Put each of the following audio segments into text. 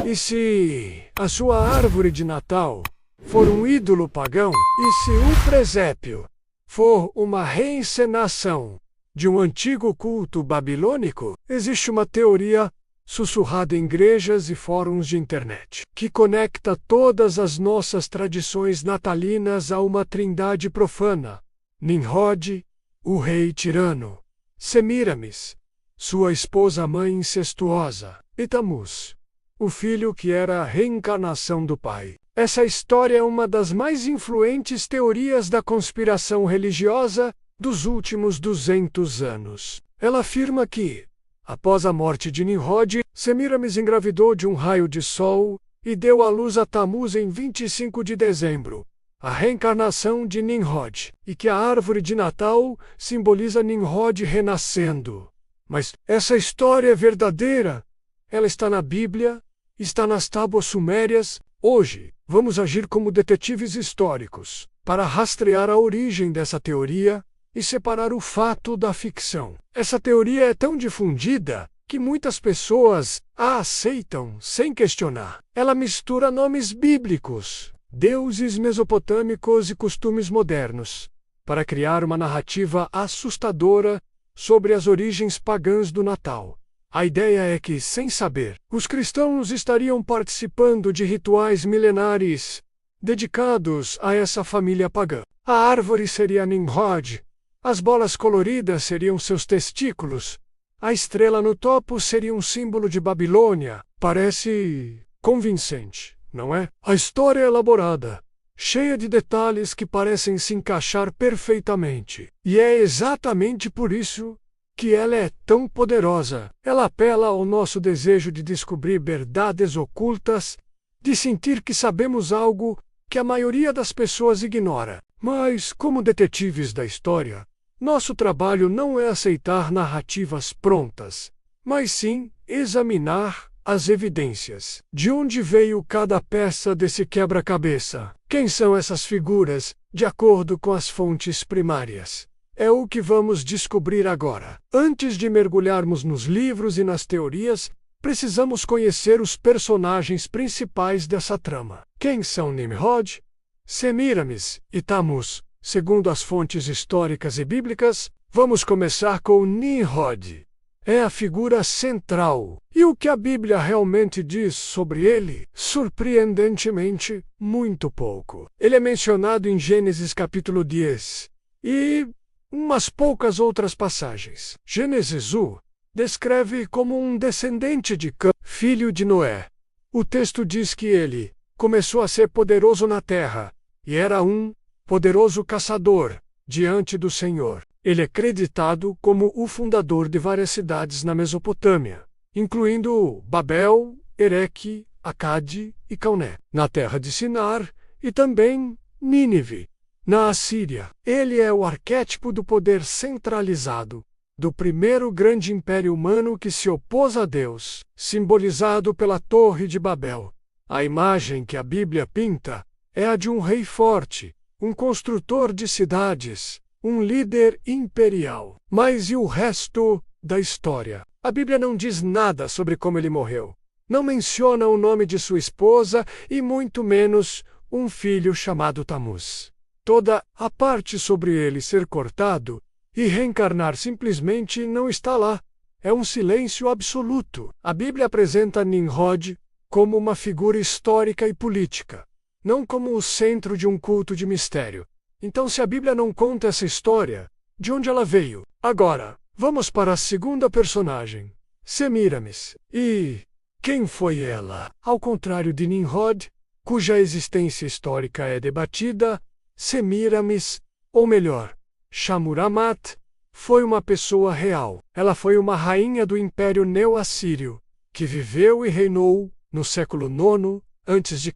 E se a sua árvore de Natal for um ídolo pagão, e se o presépio for uma reencenação de um antigo culto babilônico, existe uma teoria sussurrada em igrejas e fóruns de internet, que conecta todas as nossas tradições natalinas a uma trindade profana: Nimrod, o rei tirano; Semíramis, sua esposa-mãe incestuosa; e Tamuz, o filho que era a reencarnação do pai. Essa história é uma das mais influentes teorias da conspiração religiosa dos últimos 200 anos. Ela afirma que, após a morte de Nimrod, Semíramis engravidou de um raio de sol e deu à luz a Tamuz em 25 de dezembro, a reencarnação de Nimrod, e que a árvore de Natal simboliza Nimrod renascendo. Mas essa história é verdadeira? Ela está na Bíblia, está nas tábuas sumérias. Hoje, vamos agir como detetives históricos para rastrear a origem dessa teoria e separar o fato da ficção. Essa teoria é tão difundida que muitas pessoas a aceitam sem questionar. Ela mistura nomes bíblicos, deuses mesopotâmicos e costumes modernos, para criar uma narrativa assustadora sobre as origens pagãs do Natal. A ideia é que, sem saber, os cristãos estariam participando de rituais milenares dedicados a essa família pagã. A árvore seria Nimrod, as bolas coloridas seriam seus testículos, a estrela no topo seria um símbolo de Babilônia. Parece convincente, não é? A história é elaborada, cheia de detalhes que parecem se encaixar perfeitamente. E é exatamente por isso que ela é tão poderosa. Ela apela ao nosso desejo de descobrir verdades ocultas, de sentir que sabemos algo que a maioria das pessoas ignora. Mas, como detetives da história, nosso trabalho não é aceitar narrativas prontas, mas sim examinar as evidências. De onde veio cada peça desse quebra-cabeça? Quem são essas figuras, de acordo com as fontes primárias? É o que vamos descobrir agora. Antes de mergulharmos nos livros e nas teorias, precisamos conhecer os personagens principais dessa trama. Quem são Nimrod, Semíramis e Tamuz? Segundo as fontes históricas e bíblicas, vamos começar com Nimrod. É a figura central. E o que a Bíblia realmente diz sobre ele? Surpreendentemente, muito pouco. Ele é mencionado em Gênesis capítulo 10 e umas poucas outras passagens. Gênesis 1 descreve como um descendente de Cã, filho de Noé. O texto diz que ele começou a ser poderoso na terra e era um poderoso caçador diante do Senhor. Ele é creditado como o fundador de várias cidades na Mesopotâmia, incluindo Babel, Ereque, Acade e Calné, na terra de Sinar, e também Nínive, na Assíria. Ele é o arquétipo do poder centralizado, do primeiro grande império humano que se opôs a Deus, simbolizado pela Torre de Babel. A imagem que a Bíblia pinta é a de um rei forte, um construtor de cidades, um líder imperial. Mas e o resto da história? A Bíblia não diz nada sobre como ele morreu. Não menciona o nome de sua esposa e muito menos um filho chamado Tamuz. Toda a parte sobre ele ser cortado e reencarnar simplesmente não está lá. É um silêncio absoluto. A Bíblia apresenta Nimrod como uma figura histórica e política, não como o centro de um culto de mistério. Então, se a Bíblia não conta essa história, de onde ela veio? Agora, vamos para a segunda personagem, Semíramis. E quem foi ela? Ao contrário de Nimrod, cuja existência histórica é debatida, Semíramis, ou melhor, Shmuramat, foi uma pessoa real. Ela foi uma rainha do Império Neo-Assírio, que viveu e reinou no século IX a.C.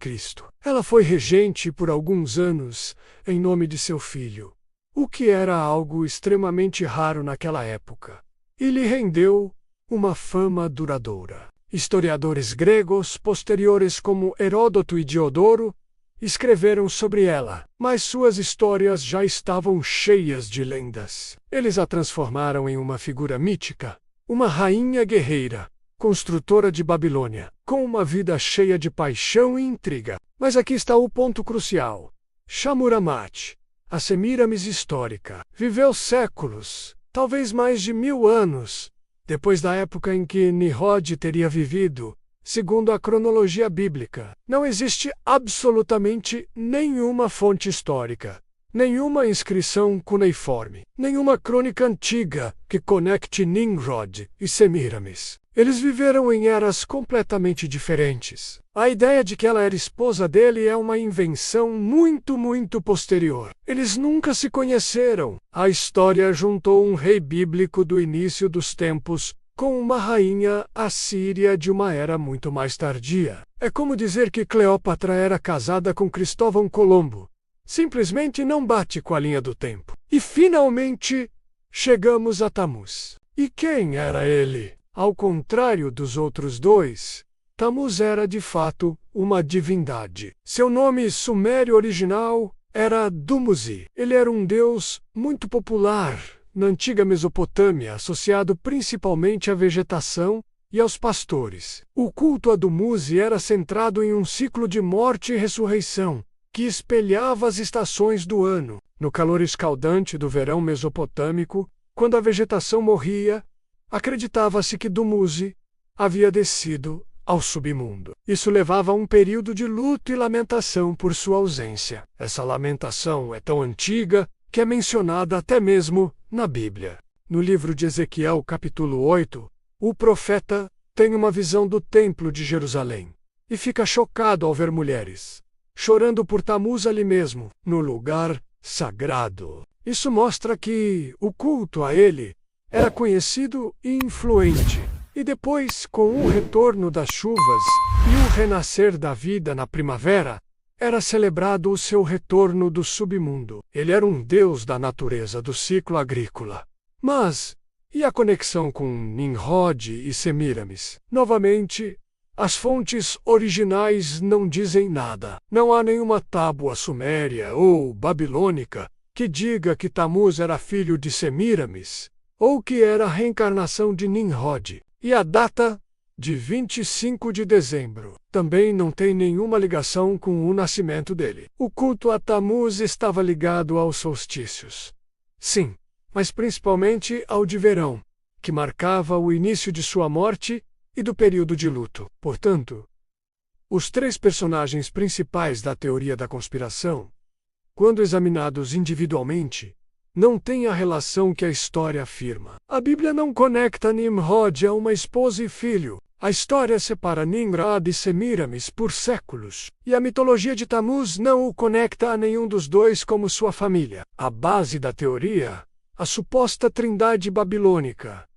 Ela foi regente por alguns anos em nome de seu filho, o que era algo extremamente raro naquela época, e lhe rendeu uma fama duradoura. Historiadores gregos posteriores como Heródoto e Diodoro escreveram sobre ela, mas suas histórias já estavam cheias de lendas. Eles a transformaram em uma figura mítica, uma rainha guerreira, construtora de Babilônia. com uma vida cheia de paixão e intriga. Mas aqui está o ponto crucial. Shamash, a Semiramis histórica, viveu séculos, talvez mais de 1000 anos, depois da época em que Nimrod teria vivido, segundo a cronologia bíblica. Não existe absolutamente nenhuma fonte histórica, nenhuma inscrição cuneiforme, nenhuma crônica antiga que conecte Nimrod e Semiramis. Eles viveram em eras completamente diferentes. A ideia de que ela era esposa dele é uma invenção muito posterior. Eles nunca se conheceram. A história juntou um rei bíblico do início dos tempos com uma rainha assíria de uma era muito mais tardia. É como dizer que Cleópatra era casada com Cristóvão Colombo. Simplesmente não bate com a linha do tempo. E finalmente chegamos a Tammuz. E quem era ele? Ao contrário dos outros dois, Tammuz era de fato uma divindade. Seu nome sumério original era Dumuzi. Ele era um deus muito popular na antiga Mesopotâmia, associado principalmente à vegetação e aos pastores. O culto a Dumuzi era centrado em um ciclo de morte e ressurreição, que espelhava as estações do ano. No calor escaldante do verão mesopotâmico, quando a vegetação morria, acreditava-se que Dumuzi havia descido ao submundo. Isso levava a um período de luto e lamentação por sua ausência. Essa lamentação é tão antiga que é mencionada até mesmo na Bíblia. No livro de Ezequiel, capítulo 8, o profeta tem uma visão do templo de Jerusalém e fica chocado ao ver mulheres chorando por Tammuz ali mesmo, no lugar sagrado. Isso mostra que o culto a ele era conhecido e influente. E depois, com o retorno das chuvas e o renascer da vida na primavera, era celebrado o seu retorno do submundo. Ele era um deus da natureza, do ciclo agrícola. Mas, e a conexão com Nimrod e Semiramis? Novamente, as fontes originais não dizem nada. Não há nenhuma tábua suméria ou babilônica que diga que Tammuz era filho de Semiramis, ou que era a reencarnação de Nimrod. E a data, de 25 de dezembro, também não tem nenhuma ligação com o nascimento dele. O culto a Tammuz estava ligado aos solstícios. Sim, mas principalmente ao de verão, que marcava o início de sua morte e do período de luto. Portanto, os três personagens principais da teoria da conspiração, quando examinados individualmente, não têm a relação que a história afirma. A Bíblia não conecta Nimrod a uma esposa e filho. A história separa Nimrod e Semiramis por séculos, e a mitologia de Tammuz não o conecta a nenhum dos dois como sua família. A base da teoria, a suposta trindade babilônica,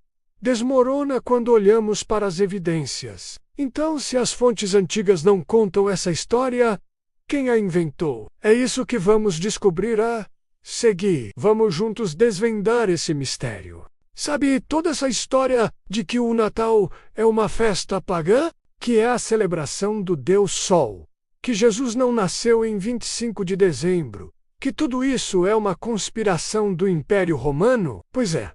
desmorona quando olhamos para as evidências. Então, se as fontes antigas não contam essa história, quem a inventou? É isso que vamos descobrir a seguir. Vamos juntos desvendar esse mistério. Sabe toda essa história de que o Natal é uma festa pagã? Que é a celebração do Deus Sol? Que Jesus não nasceu em 25 de dezembro? Que tudo isso é uma conspiração do Império Romano? Pois é.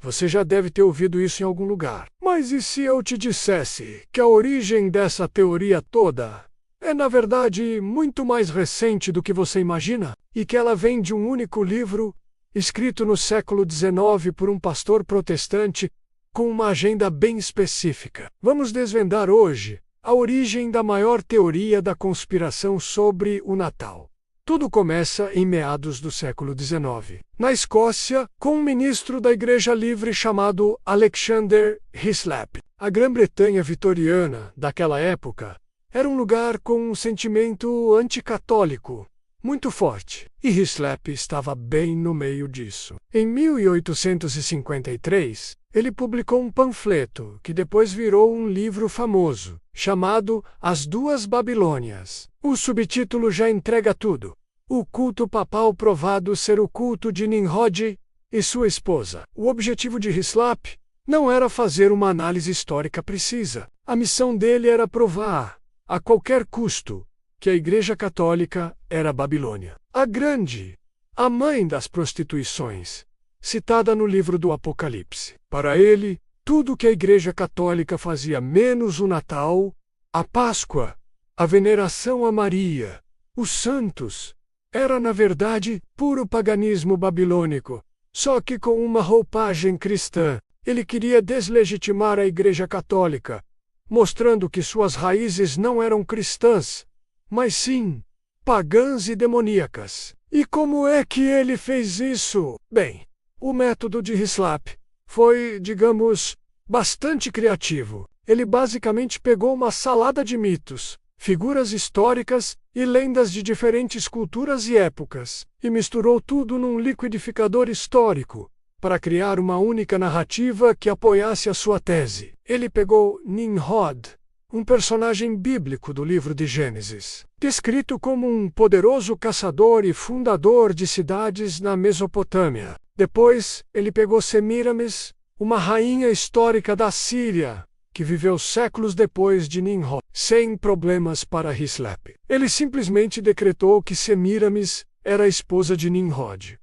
Você já deve ter ouvido isso em algum lugar. Mas e se eu te dissesse que a origem dessa teoria toda é, na verdade, muito mais recente do que você imagina? E que ela vem de um único livro, escrito no século XIX por um pastor protestante, com uma agenda bem específica. Vamos desvendar hoje a origem da maior teoria da conspiração sobre o Natal. Tudo começa em meados do século XIX, na Escócia, com um ministro da Igreja Livre chamado Alexander Hislop. A Grã-Bretanha vitoriana, daquela época, era um lugar com um sentimento anticatólico muito forte, e Hislop estava bem no meio disso. Em 1853, ele publicou um panfleto que depois virou um livro famoso, chamado As Duas Babilônias. O subtítulo já entrega tudo. O culto papal provado ser o culto de Nimrod e sua esposa. O objetivo de Hislop não era fazer uma análise histórica precisa. A missão dele era provar, a qualquer custo, que a Igreja Católica era a Babilônia. A grande, a mãe das prostituições, citada no livro do Apocalipse. Para ele, tudo que a Igreja Católica fazia menos o Natal A Páscoa, a veneração a Maria, os santos, era na verdade puro paganismo babilônico, só que com uma roupagem cristã. Ele queria deslegitimar a Igreja Católica, mostrando que suas raízes não eram cristãs, mas sim pagãs e demoníacas. E como é que ele fez isso? Bem, o método de Hislop foi, digamos, bastante criativo. Ele basicamente pegou uma salada de mitos, figuras históricas e lendas de diferentes culturas e épocas, e misturou tudo num liquidificador histórico, para criar uma única narrativa que apoiasse a sua tese. Ele pegou Nimrod, um personagem bíblico do livro de Gênesis, descrito como um poderoso caçador e fundador de cidades na Mesopotâmia. Depois, ele pegou Semíramis, uma rainha histórica da Síria, que viveu séculos depois de Nimrod, sem problemas para Hislop. Ele simplesmente decretou que Semíramis era a esposa de Nimrod.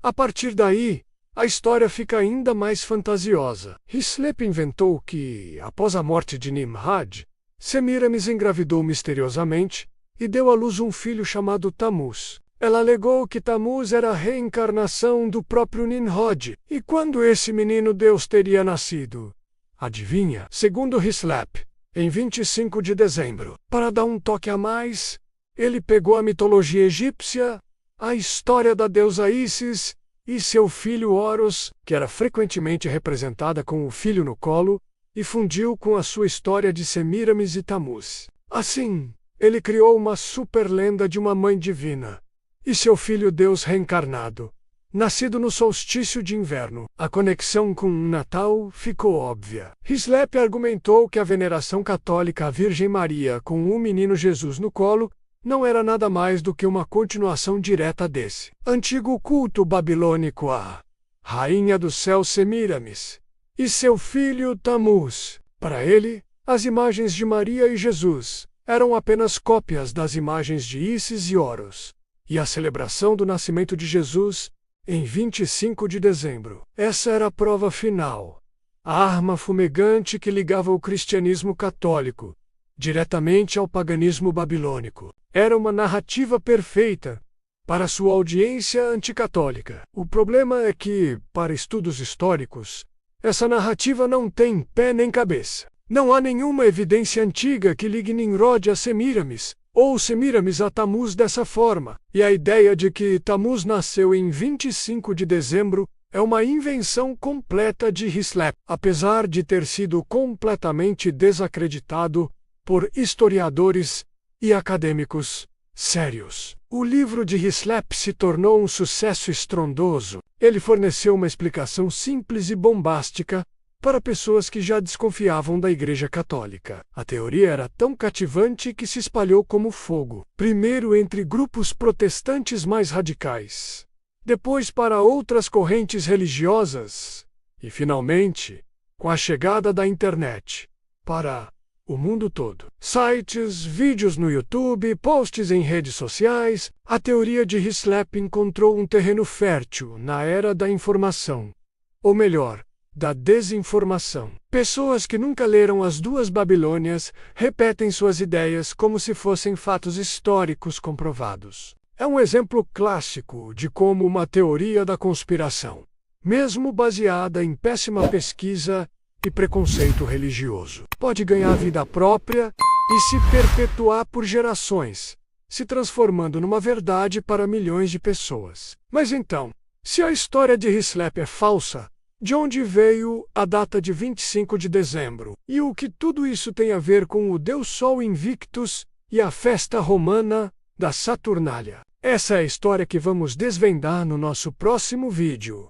A partir daí, a história fica ainda mais fantasiosa. Hislop inventou que, após a morte de Nimrod, Semíramis engravidou misteriosamente e deu à luz um filho chamado Tammuz. Ela alegou que Tammuz era a reencarnação do próprio Nimrod. E quando esse menino Deus teria nascido? Adivinha? Segundo Hislop, em 25 de dezembro. Para dar um toque a mais, ele pegou a mitologia egípcia, a história da deusa Ísis e seu filho Horus, que era frequentemente representada com o filho no colo, e fundiu com a sua história de Semíramis e Tammuz. Assim, ele criou uma superlenda de uma mãe divina e seu filho Deus reencarnado, nascido no solstício de inverno. A conexão com o Natal ficou óbvia. Hislop argumentou que a veneração católica à Virgem Maria com o menino Jesus no colo não era nada mais do que uma continuação direta desse antigo culto babilônico à Rainha do Céu Semíramis e seu filho Tammuz. Para ele, as imagens de Maria e Jesus eram apenas cópias das imagens de Ísis e Horus, e a celebração do nascimento de Jesus, em 25 de dezembro. Essa era a prova final, a arma fumegante que ligava o cristianismo católico diretamente ao paganismo babilônico. Era uma narrativa perfeita para sua audiência anticatólica. O problema é que, para estudos históricos, essa narrativa não tem pé nem cabeça. Não há nenhuma evidência antiga que ligue Nimrod a Semíramis, ou Semíramis a Tammuz dessa forma, e a ideia de que Tammuz nasceu em 25 de dezembro é uma invenção completa de Hislop, apesar de ter sido completamente desacreditado por historiadores e acadêmicos sérios. O livro de Hislop se tornou um sucesso estrondoso. Ele forneceu uma explicação simples e bombástica para pessoas que já desconfiavam da Igreja Católica. A teoria era tão cativante que se espalhou como fogo, primeiro entre grupos protestantes mais radicais, depois para outras correntes religiosas e, finalmente, com a chegada da internet, para o mundo todo. Sites, vídeos no YouTube, posts em redes sociais, a teoria de Hislop encontrou um terreno fértil na era da informação. Ou melhor, da desinformação. Pessoas que nunca leram As Duas Babilônias repetem suas ideias como se fossem fatos históricos comprovados. É um exemplo clássico de como uma teoria da conspiração, mesmo baseada em péssima pesquisa e preconceito religioso, pode ganhar vida própria e se perpetuar por gerações, se transformando numa verdade para milhões de pessoas. Mas então, se a história de Hislop é falsa, de onde veio a data de 25 de dezembro? E o que tudo isso tem a ver com o Deus Sol Invictus e a festa romana da Saturnália? Essa é a história que vamos desvendar no nosso próximo vídeo.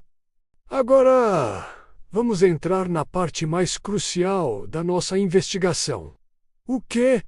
Agora, vamos entrar na parte mais crucial da nossa investigação. O que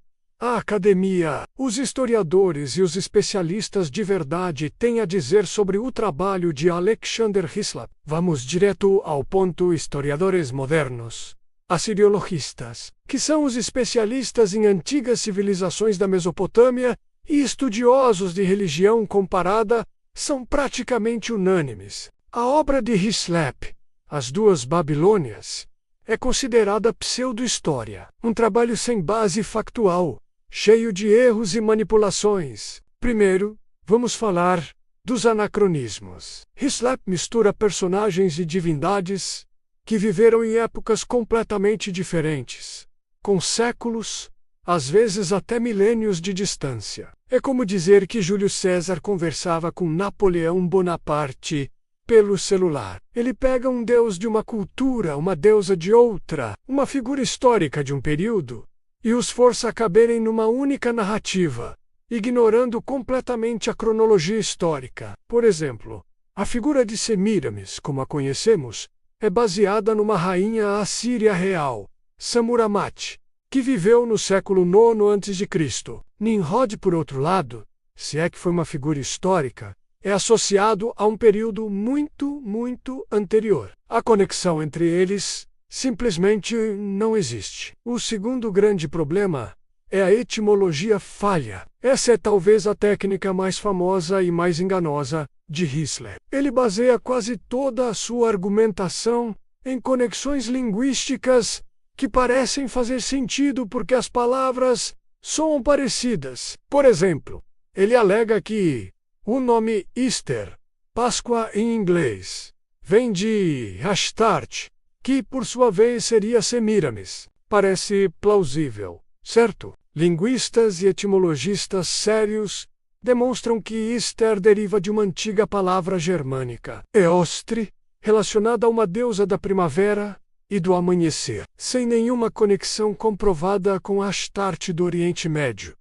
a academia, os historiadores e os especialistas de verdade têm a dizer sobre o trabalho de Alexander Hislop? Vamos direto ao ponto. Historiadores modernos, assiriologistas, que são os especialistas em antigas civilizações da Mesopotâmia e estudiosos de religião comparada, são praticamente unânimes. A obra de Hislop, As Duas Babilônias, é considerada pseudo-história, um trabalho sem base factual, cheio de erros e manipulações. Primeiro, vamos falar dos anacronismos. Hislop mistura personagens e divindades que viveram em épocas completamente diferentes, com séculos, às vezes até milênios de distância. É como dizer que Júlio César conversava com Napoleão Bonaparte pelo celular. Ele pega um deus de uma cultura, uma deusa de outra, uma figura histórica de um período, e os força a caberem numa única narrativa, ignorando completamente a cronologia histórica. Por exemplo, a figura de Semíramis, como a conhecemos, é baseada numa rainha assíria real, Samuramate, que viveu no século IX a.C. Nimrod, por outro lado, se é que foi uma figura histórica, é associado a um período muito anterior. A conexão entre eles simplesmente não existe. O segundo grande problema é a etimologia falha. Essa é talvez a técnica mais famosa e mais enganosa de Hislop. Ele baseia quase toda a sua argumentação em conexões linguísticas que parecem fazer sentido porque as palavras soam parecidas. Por exemplo, ele alega que o nome Easter, Páscoa em inglês, vem de Astarte, que por sua vez seria Semíramis. Parece plausível, certo? Linguistas e etimologistas sérios demonstram que Easter deriva de uma antiga palavra germânica, Eostre, relacionada a uma deusa da primavera e do amanhecer, sem nenhuma conexão comprovada com Astarte do Oriente Médio.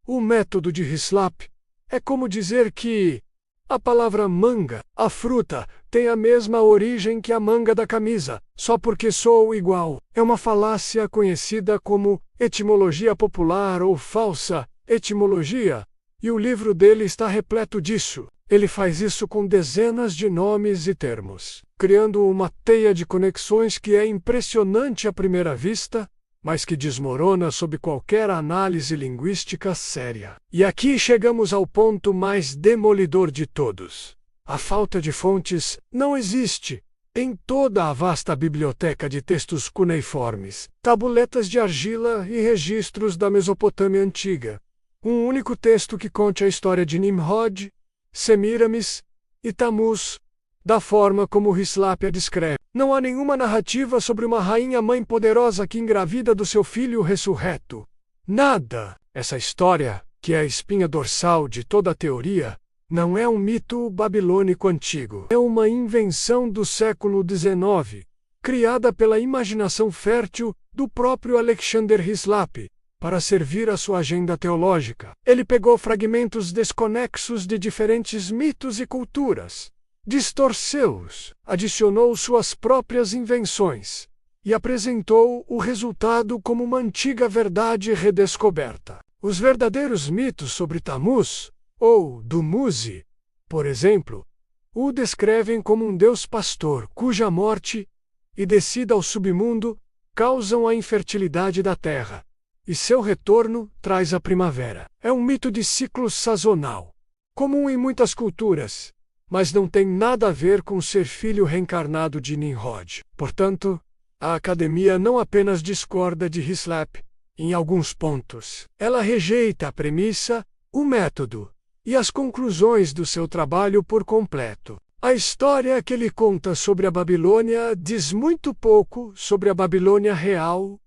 O método de Hislop é como dizer que a palavra manga, a fruta, tem a mesma origem que a manga da camisa, só porque soam igual. É uma falácia conhecida como etimologia popular ou falsa etimologia, e o livro dele está repleto disso. Ele faz isso com dezenas de nomes e termos, criando uma teia de conexões que é impressionante à primeira vista, mas que desmorona sob qualquer análise linguística séria. E aqui chegamos ao ponto mais demolidor de todos. A falta de fontes não existe. Em toda a vasta biblioteca de textos cuneiformes, tabuletas de argila e registros da Mesopotâmia antiga, um único texto que conte a história de Nimrod, Semíramis e Tamuz, da forma como Hislop a descreve. Não há nenhuma narrativa sobre uma rainha-mãe poderosa que engravida do seu filho ressurreto. Nada! Essa história, que é a espinha dorsal de toda a teoria, não é um mito babilônico antigo. É uma invenção do século XIX, criada pela imaginação fértil do próprio Alexander Hislop, para servir a sua agenda teológica. Ele pegou fragmentos desconexos de diferentes mitos e culturas, distorceu-os, adicionou suas próprias invenções e apresentou o resultado como uma antiga verdade redescoberta. Os verdadeiros mitos sobre Tamuz, ou Dumuzi, por exemplo, o descrevem como um deus pastor cuja morte e descida ao submundo causam a infertilidade da terra, e seu retorno traz a primavera. É um mito de ciclo sazonal, comum em muitas culturas, mas não tem nada a ver com ser filho reencarnado de Nimrod. Portanto, a academia não apenas discorda de Hislop em alguns pontos. Ela rejeita a premissa, o método e as conclusões do seu trabalho por completo. A história que ele conta sobre a Babilônia diz muito pouco sobre a Babilônia real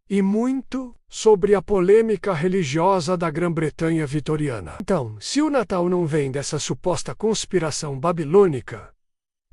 e muito sobre a polêmica religiosa da Grã-Bretanha vitoriana. Então, se o Natal não vem dessa suposta conspiração babilônica,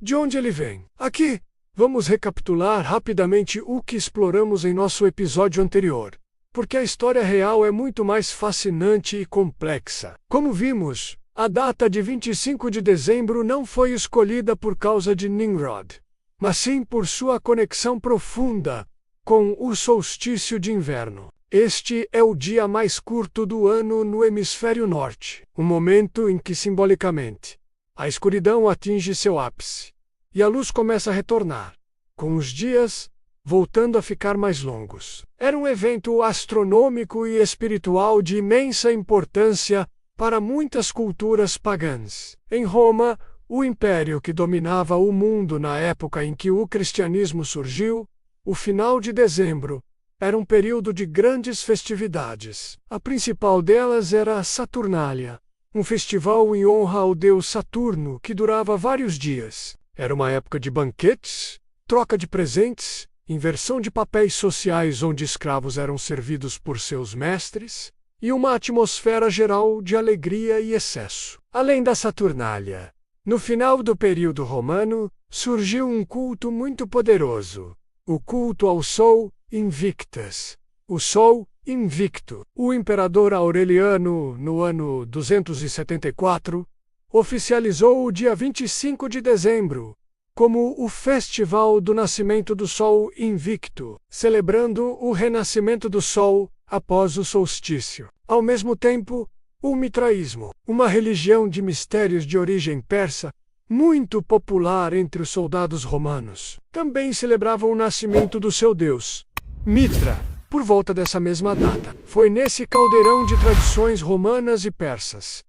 de onde ele vem? Aqui, vamos recapitular rapidamente o que exploramos em nosso episódio anterior, porque a história real é muito mais fascinante e complexa. Como vimos, a data de 25 de dezembro não foi escolhida por causa de Nimrod, mas sim por sua conexão profunda com o solstício de inverno. Este é o dia mais curto do ano no hemisfério norte, o momento em que, simbolicamente, a escuridão atinge seu ápice e a luz começa a retornar, com os dias voltando a ficar mais longos. Era um evento astronômico e espiritual de imensa importância para muitas culturas pagãs. Em Roma, o império que dominava o mundo na época em que o cristianismo surgiu, O final de dezembro era um período de grandes festividades. A principal delas era a Saturnália, um festival em honra ao deus Saturno que durava vários dias. Era uma época de banquetes, troca de presentes, inversão de papéis sociais onde escravos eram servidos por seus mestres, e uma atmosfera geral de alegria e excesso. Além da Saturnália, no final do período romano, surgiu um culto muito poderoso, o culto ao Sol Invictus. O Sol Invicto. O imperador Aureliano, no ano 274, oficializou o dia 25 de dezembro como o Festival do Nascimento do Sol Invicto, celebrando o renascimento do Sol após o solstício. Ao mesmo tempo, o mitraísmo, uma religião de mistérios de origem persa, muito popular entre os soldados romanos, também celebrava o nascimento do seu deus, Mitra, por volta dessa mesma data. Foi nesse caldeirão de tradições romanas e persas,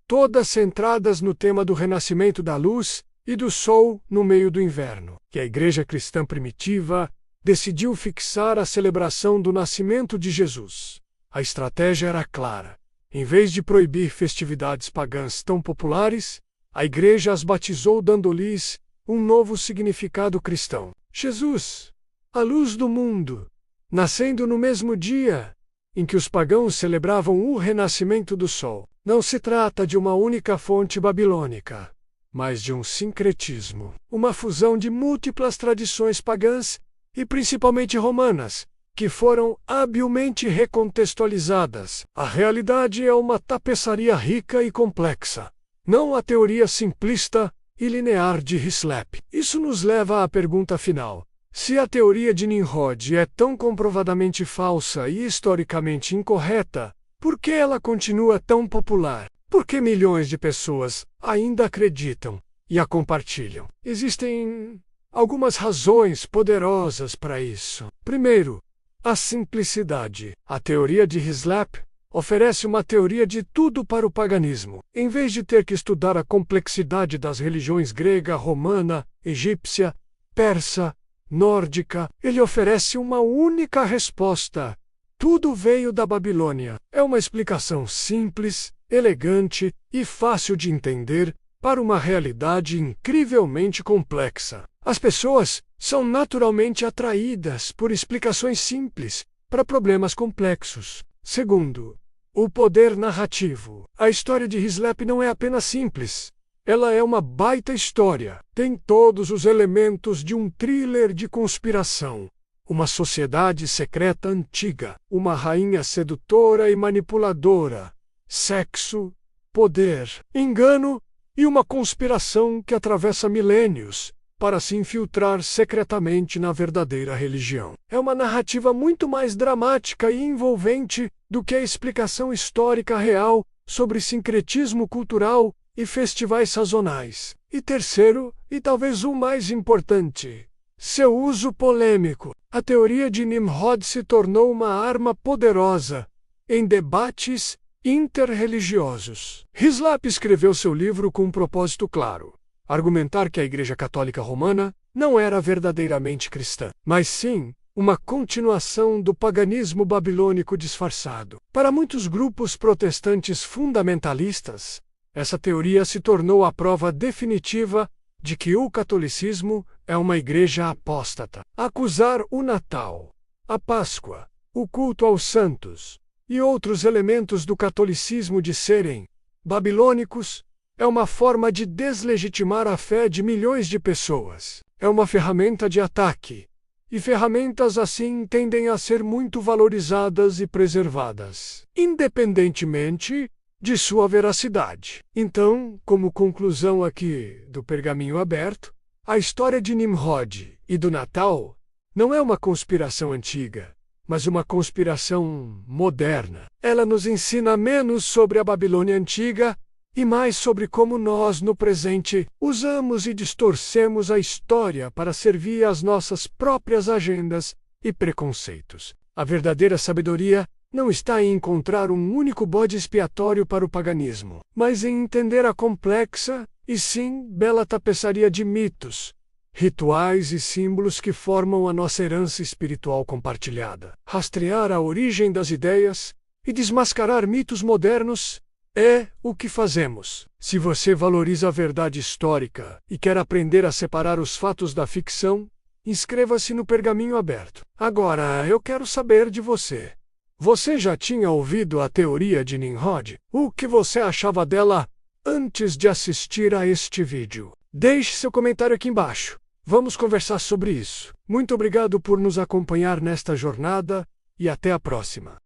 todas centradas no tema do renascimento da luz e do sol no meio do inverno, que a igreja cristã primitiva decidiu fixar a celebração do nascimento de Jesus. A estratégia era clara. Em vez de proibir festividades pagãs tão populares, a igreja as batizou dando-lhes um novo significado cristão. Jesus, a luz do mundo, nascendo no mesmo dia em que os pagãos celebravam o renascimento do sol. Não se trata de uma única fonte babilônica, mas de um sincretismo, uma fusão de múltiplas tradições pagãs e principalmente romanas, que foram habilmente recontextualizadas. A realidade é uma tapeçaria rica e complexa, não a teoria simplista e linear de Hislop. Isso nos leva à pergunta final. Se a teoria de Nimrod é tão comprovadamente falsa e historicamente incorreta, por que ela continua tão popular? Por que milhões de pessoas ainda acreditam e a compartilham? Existem algumas razões poderosas para isso. Primeiro, a simplicidade. A teoria de Hislop oferece uma teoria de tudo para o paganismo. Em vez de ter que estudar a complexidade das religiões grega, romana, egípcia, persa, nórdica, ele oferece uma única resposta. Tudo veio da Babilônia. É uma explicação simples, elegante e fácil de entender para uma realidade incrivelmente complexa. As pessoas são naturalmente atraídas por explicações simples para problemas complexos. Segundo, o poder narrativo. A história de Hislop não é apenas simples. Ela é uma baita história. Tem todos os elementos de um thriller de conspiração. Uma sociedade secreta antiga, uma rainha sedutora e manipuladora, sexo, poder, engano e uma conspiração que atravessa milênios para se infiltrar secretamente na verdadeira religião. É uma narrativa muito mais dramática e envolvente do que a explicação histórica real sobre sincretismo cultural e festivais sazonais. E terceiro, e talvez o mais importante, seu uso polêmico. A teoria de Nimrod se tornou uma arma poderosa em debates interreligiosos. Hislop escreveu seu livro com um propósito claro: argumentar que a Igreja Católica Romana não era verdadeiramente cristã, mas sim uma continuação do paganismo babilônico disfarçado. Para muitos grupos protestantes fundamentalistas, essa teoria se tornou a prova definitiva de que o catolicismo é uma igreja apóstata. Acusar o Natal, a Páscoa, o culto aos santos e outros elementos do catolicismo de serem babilônicos é uma forma de deslegitimar a fé de milhões de pessoas. É uma ferramenta de ataque, e ferramentas assim tendem a ser muito valorizadas e preservadas, independentemente de sua veracidade. Então, como conclusão aqui do Pergaminho Aberto, a história de Nimrod e do Natal não é uma conspiração antiga, mas uma conspiração moderna. Ela nos ensina menos sobre a Babilônia antiga e mais sobre como nós, no presente, usamos e distorcemos a história para servir às nossas próprias agendas e preconceitos. A verdadeira sabedoria não está em encontrar um único bode expiatório para o paganismo, mas em entender a complexa e sim bela tapeçaria de mitos, rituais e símbolos que formam a nossa herança espiritual compartilhada. Rastrear a origem das ideias e desmascarar mitos modernos é o que fazemos. Se você valoriza a verdade histórica e quer aprender a separar os fatos da ficção, inscreva-se no Pergaminho Aberto. Agora, eu quero saber de você. Você já tinha ouvido a teoria de Nimrod? O que você achava dela antes de assistir a este vídeo? Deixe seu comentário aqui embaixo. Vamos conversar sobre isso. Muito obrigado por nos acompanhar nesta jornada e até a próxima.